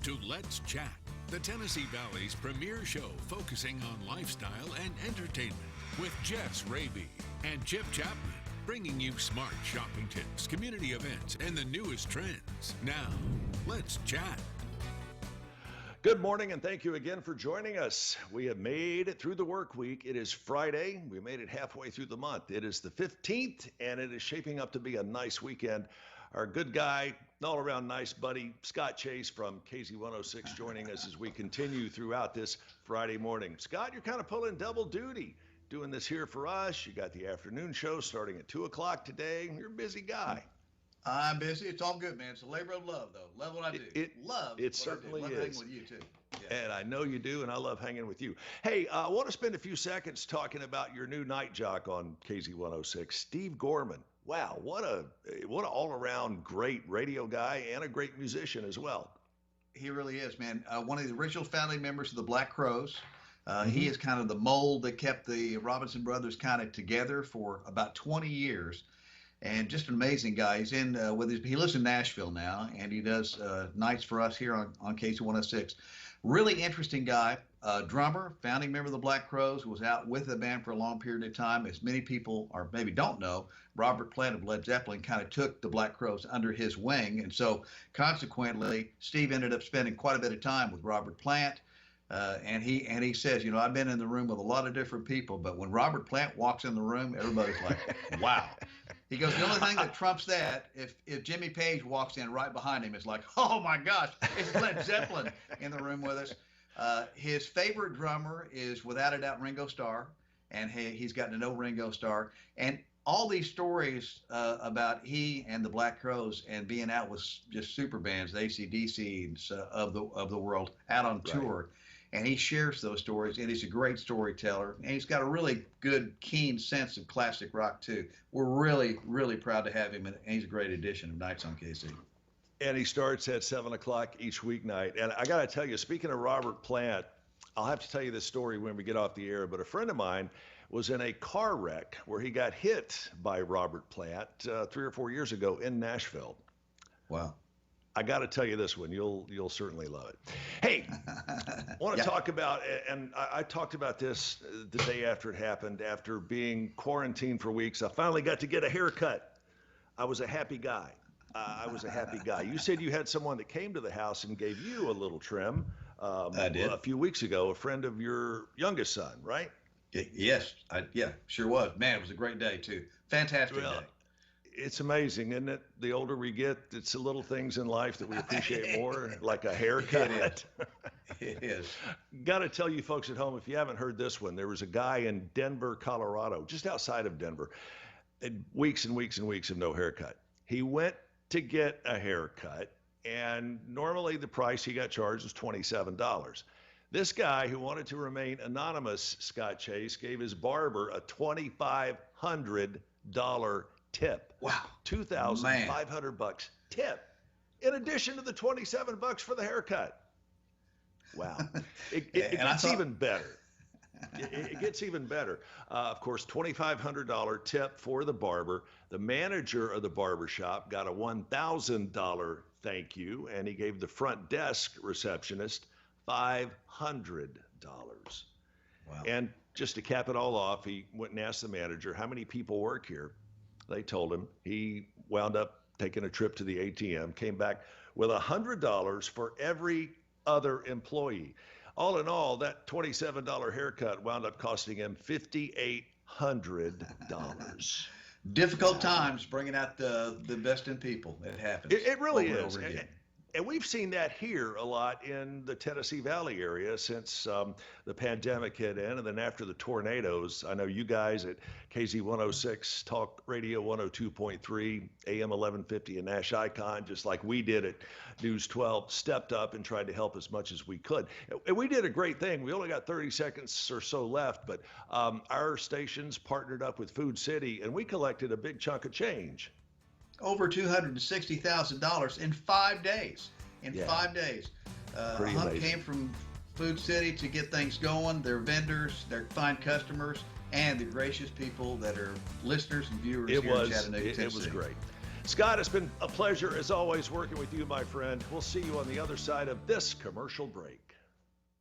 to Let's Chat, the Tennessee Valley's premier show focusing on lifestyle and entertainment with Jess Raby and Chip Chapman, bringing you smart shopping tips, community events, and the newest trends. Now, let's chat. Good morning, and thank you again for joining us. We have made it through the work week. It is Friday. We made it halfway through the month. It is the 15th, and it is shaping up to be a nice weekend. Our good guy, all-around nice buddy, Scott Chase from KZ106 joining us as we continue throughout this Friday morning. Scott, you're kind of pulling double duty, doing this here for us. You got the afternoon show starting at 2 o'clock today. You're a busy guy. I'm busy. It's all good, man. It's a labor of love, though. Love what I do. It certainly love is. hanging with you, too. Yeah. And I know you do, and I love hanging with you. Hey, I want to spend a few seconds talking about your new night jock on KZ106, Steve Gorman. Wow, what an all-around great radio guy and a great musician as well. He really is, man. One of the original founding members of the Black Crowes. He is kind of the mold that kept the Robinson brothers kind of together for about 20 years. And just an amazing guy. He's in he lives in Nashville now, and he does nights for us here on KZ106. Really interesting guy, drummer, founding member of the Black Crowes, was out with the band for a long period of time. As many people, or maybe don't know, Robert Plant of Led Zeppelin kind of took the Black Crowes under his wing. And so consequently, Steve ended up spending quite a bit of time with Robert Plant. And he says, you know, I've been in the room with a lot of different people, but when Robert Plant walks in the room, everybody's like, wow. He goes, the only thing that trumps that, if Jimmy Page walks in right behind him, it's like, oh my gosh, it's Led Zeppelin in the room with us. His favorite drummer is without a doubt Ringo Starr, and he's gotten to know Ringo Starr. And all these stories about he and the Black Crowes and being out with just super bands, the AC/DC of the world, out on tour. And he shares those stories, and he's a great storyteller, and he's got a really good, keen sense of classic rock, too. We're really, really proud to have him, and he's a great addition of Nights on KC. And he starts at 7 o'clock each weeknight. And I got to tell you, speaking of Robert Plant, I'll have to tell you this story when we get off the air, but a friend of mine was in a car wreck where he got hit by Robert Plant 3 or 4 years ago in Nashville. Wow. I got to tell you this one. You'll certainly love it. Hey, I want to talk about, and I talked about this the day after it happened, after being quarantined for weeks. I finally got to get a haircut. I was a happy guy. You said you had someone that came to the house and gave you a little trim. I did. A few weeks ago, a friend of your youngest son, right? Yes. Sure was. Man, it was a great day, too. Fantastic day. It's amazing, isn't it? The older we get, it's the little things in life that we appreciate more, like a haircut. It is. Got to tell you folks at home, if you haven't heard this one, there was a guy in Denver, Colorado, just outside of Denver, and weeks and weeks and weeks of no haircut. He went to get a haircut, and normally the price he got charged was $27. This guy, who wanted to remain anonymous, Scott Chase, gave his barber a $2,500 tip. Wow. $2,500 tip, in addition to the $27 for the haircut. Wow. It gets even better. It gets even better. Of course, $2,500 tip for the barber. The manager of the barber shop got a $1,000 thank you, and he gave the front desk receptionist $500. Wow. And just to cap it all off, he went and asked the manager, how many people work here? They told him. He wound up taking a trip to the ATM, came back with $100 for every other employee. All in all, that $27 haircut wound up costing him $5,800. Difficult times bringing out the best in people. It happens. It really over and is. over again. And we've seen that here a lot in the Tennessee Valley area since the pandemic hit in. And then after the tornadoes, I know you guys at KZ106 Talk Radio 102.3, AM 1150 and Nash Icon, just like we did at News 12, stepped up and tried to help as much as we could. And we did a great thing. We only got 30 seconds or so left, but our stations partnered up with Food City, and we collected a big chunk of change. Over $260,000 in 5 days. In 5 days. Hunt came from Food City to get things going. Their vendors, their fine customers, and the gracious people that are listeners and viewers here in Chattanooga, Tennessee. It was great. Scott, it's been a pleasure as always working with you, my friend. We'll see you on the other side of this commercial break.